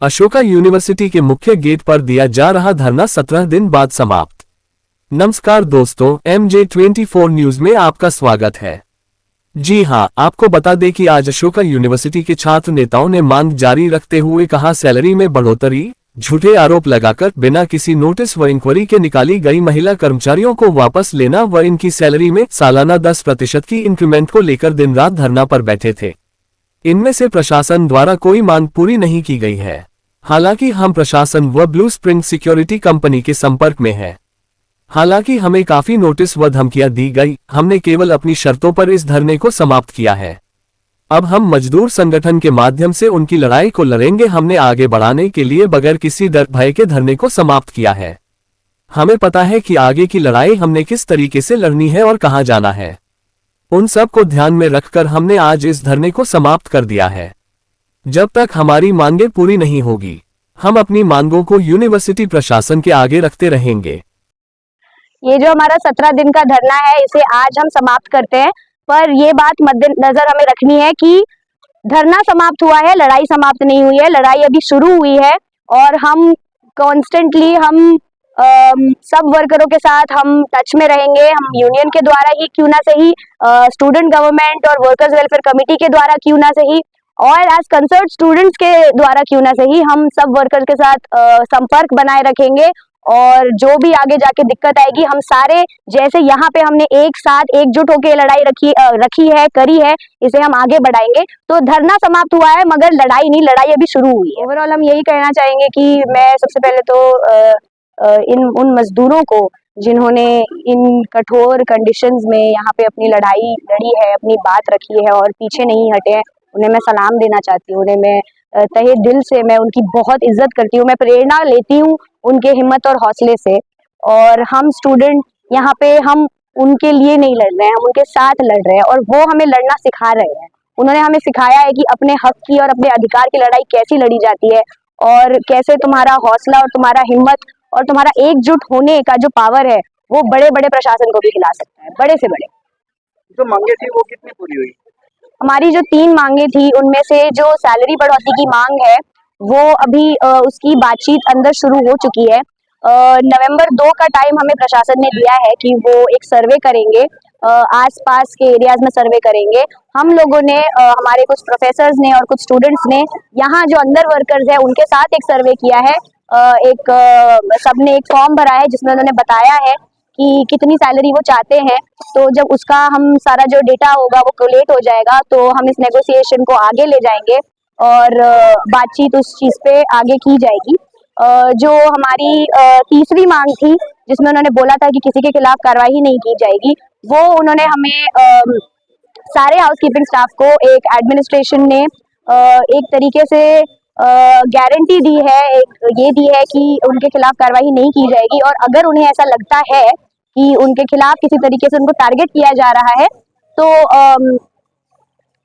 Ashoka university के मुख्य gate पर दिया जा रहा धरना 17 दिन बाद समाप्त। नमस्कार दोस्तों, MJ24 न्यूज में आपका स्वागत है। जी हां, आपको बता दें कि आज अशोका यूनिवर्सिटी के छात्र नेताओं ने मांग जारी रखते हुए कहा, सैलरी में बढ़ोतरी, झूठे आरोप लगाकर बिना किसी नोटिस व इंक्वायरी के निकाली गई महिला कर्मचारियों को वापस लेना व इनकी सैलरी में सालाना 10% की इंक्रीमेंट को लेकर दिन रात धरना पर बैठे थे। इनमें से प्रशासन द्वारा कोई मांग पूरी नहीं की गई है। हालांकि हम प्रशासन व ब्लू स्प्रिंग सिक्योरिटी कंपनी के संपर्क में हैं। हालांकि हमें काफी नोटिस व धमकियां दी गई, हमने केवल अपनी शर्तों पर इस धरने को समाप्त किया है। अब हम मजदूर संगठन के माध्यम से उनकी लड़ाई को लड़ेंगे। हमने आगे बढ़ाने के लिए बगैर किसी डर भय के धरने को समाप्त किया है। हमें पता है कि आगे की लड़ाई हमने किस तरीके से लड़नी है और कहां जाना है। उन सब को ध्यान में रखकर हमने आज इस धरने को समाप्त कर दिया है। जब तक हमारी मांगें पूरी नहीं होगी, हम अपनी मांगों को यूनिवर्सिटी प्रशासन के आगे रखते रहेंगे। ये जो हमारा 17 दिन का धरना है, इसे आज हम समाप्त करते हैं, पर ये बात मद्देनजर हमें रखनी है कि धरना समाप्त हुआ है, लड़ाई समाप्त नहीं हुई है। लड़ाई अभी शुरू हुई है और हम कॉन्स्टेंटली सब वर्करों के साथ हम टच में रहेंगे। हम यूनियन के द्वारा ही क्यों ना सही, स्टूडेंट गवर्नमेंट और वर्कर्स वेलफेयर कमेटी के द्वारा क्यों ना सही, और एज कंसर्न स्टूडेंट्स के द्वारा क्यों ना सही, हम सब वर्कर्स के साथ संपर्क बनाए रखेंगे। और जो भी आगे जाके दिक्कत आएगी, हम सारे जैसे यहाँ पे हमने एक साथ एकजुट होकर लड़ाई रखी है, करी है, इसे हम आगे बढ़ाएंगे। तो धरना समाप्त हुआ है मगर लड़ाई नहीं, लड़ाई अभी शुरू हुई है। ओवरऑल हम यही कहना चाहेंगे कि मैं सबसे पहले तो इन उन मजदूरों को जिन्होंने इन कठोर कंडीशंस में यहाँ पे अपनी लड़ाई लड़ी है, अपनी बात रखी है और पीछे नहीं हटे हैं, उन्हें मैं सलाम देना चाहती हूँ। उन्हें मैं तहे दिल से मैं उनकी बहुत इज्जत करती हूँ, मैं प्रेरणा लेती हूँ उनके हिम्मत और हौसले से। और हम स्टूडेंट यहाँ पे हम उनके लिए नहीं लड़ रहे हैं, हम उनके साथ लड़ रहे हैं और वो हमें लड़ना सिखा रहे हैं। उन्होंने हमें सिखाया है कि अपने हक की और अपने अधिकार की लड़ाई कैसी लड़ी जाती है और कैसे तुम्हारा हौसला और तुम्हारा हिम्मत और तुम्हारा एकजुट होने का जो पावर है वो बड़े बड़े प्रशासन को भी खिला सकता है, बड़े से बड़े। जो मांगे थी वो कितनी पूरी हुई? हमारी जो 3 मांगे थी उनमें से जो सैलरी बढ़ोतरी की मांग है वो अभी उसकी बातचीत अंदर शुरू हो चुकी है। नवंबर 2 का टाइम हमें प्रशासन ने दिया है कि वो एक सर्वे करेंगे, आसपास के एरियाज में सर्वे करेंगे। हम लोगों ने हमारे कुछ प्रोफेसर्स ने और कुछ स्टूडेंट्स ने यहाँ जो अंदर वर्कर्स है उनके साथ एक सर्वे किया है। सबने एक फॉर्म भरा है जिसमें उन्होंने बताया है कि कितनी सैलरी वो चाहते हैं। तो जब उसका हम सारा जो डेटा होगा वो कोलेट हो जाएगा तो हम इस नेगोशिएशन को आगे ले जाएंगे और बातचीत उस चीज पे आगे की जाएगी। जो हमारी तीसरी मांग थी जिसमें उन्होंने बोला था कि किसी के खिलाफ कार्रवाई नहीं की जाएगी, वो उन्होंने हमें सारे हाउसकीपिंग स्टाफ को एक एडमिनिस्ट्रेशन ने एक तरीके से गारंटी दी है, एक ये दी है कि उनके खिलाफ कार्रवाई नहीं की जाएगी। और अगर उन्हें ऐसा लगता है कि उनके खिलाफ किसी तरीके से उनको टारगेट किया जा रहा है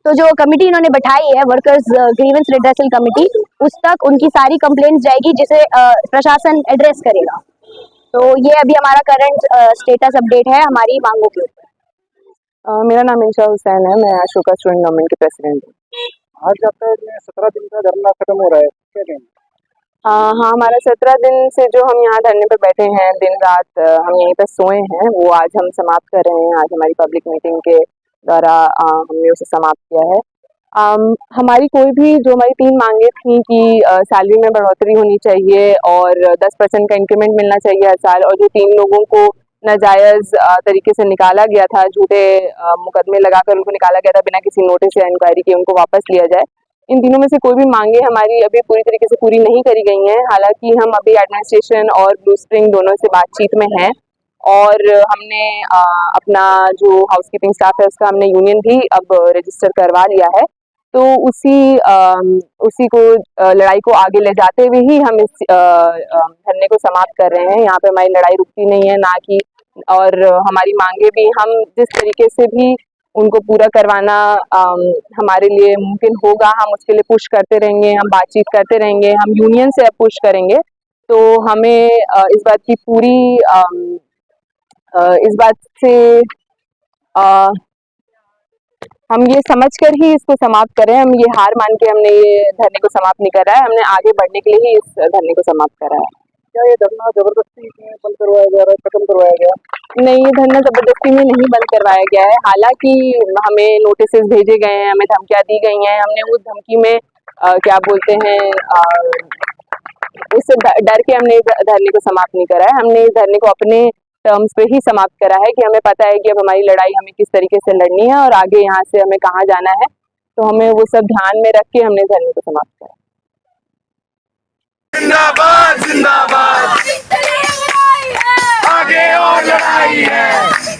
तो जो कमिटी इन्होंने बैठाई है, वर्कर्स ग्रीवेंस रिड्रेसल कमिटी, उस तक उनकी सारी कंप्लेंट्स जाएगी जिसे प्रशासन एड्रेस करेगा। तो ये अभी हमारा करंट स्टेटस अपडेट है हमारी मांगों के ऊपर। मेरा नाम इंशा हुसैन है, मैं अशोका स्टूडेंट गवर्नमेंट के प्रेसिडेंट हूँ। आज आपका 17 दिन का धरना खत्म हो रहा है, क्या कहेंगे? हाँ, हमारा 17 दिन से जो हम यहाँ धरने पर बैठे हैं, दिन रात हम यहीं पर सोए हैं, वो आज हम समाप्त कर रहे हैं। आज हमारी पब्लिक मीटिंग के द्वारा हमने उसे समाप्त किया है। हमारी कोई भी जो हमारी 3 मांगे थी कि सैलरी में बढ़ोतरी होनी चाहिए और 10% का इंक्रीमेंट मिलना चाहिए हर साल, और जो 3 लोगों को नाजायज़ तरीके से निकाला गया था, झूठे मुकदमे लगाकर उनको निकाला गया था बिना किसी नोटिस या इंक्वायरी के, उनको वापस लिया जाए। इन तीनों में से कोई भी मांगे हमारी अभी पूरी तरीके से पूरी नहीं करी गई हैं। हालांकि हम अभी एडमिनिस्ट्रेशन और ब्लू स्प्रिंग दोनों से बातचीत में हैं और हमने अपना जो हाउसकीपिंग स्टाफ है उसका हमने यूनियन भी अब रजिस्टर करवा लिया है। तो उसी को लड़ाई को आगे ले जाते हुए ही हम इस धरने को समाप्त कर रहे हैं। यहाँ पे हमारी लड़ाई रुकती नहीं है, ना कि, और हमारी मांगे भी हम जिस तरीके से भी उनको पूरा करवाना हमारे लिए मुमकिन होगा, हम उसके लिए पुश करते रहेंगे, हम बातचीत करते रहेंगे, हम यूनियन से अब पुश करेंगे। तो हमें इस बात की पूरी इस बात से हम ये समझकर ही इसको समाप्त करें, हम ये हार मान के हमने ये धरने को समाप्त नहीं करा है, हमने आगे बढ़ने के लिए ही इस धरने को समाप्त करा है। क्या ये धरना जबरदस्ती में बंद करवाया जा रहा है, खत्म करवाया गया? नहीं, ये धरना जबरदस्ती में नहीं बंद करवाया गया है। हालांकि हमें नोटिस भेजे गए हैं, हमें धमकियां दी गई हैं, हमने उस धमकी में क्या बोलते हैं उस डर के हमने इस धरने को समाप्त नहीं करा है। हमने इस धरने को अपने टर्म्स पे ही समाप्त करा है कि हमें पता है कि अब हमारी लड़ाई हमें किस तरीके से लड़नी है और आगे यहाँ से हमें कहाँ जाना है, तो हमें वो सब ध्यान में रख के हमने धरने को समाप्त करा। जिंदाबाद जिंदाबाद, आगे और लड़ाई है।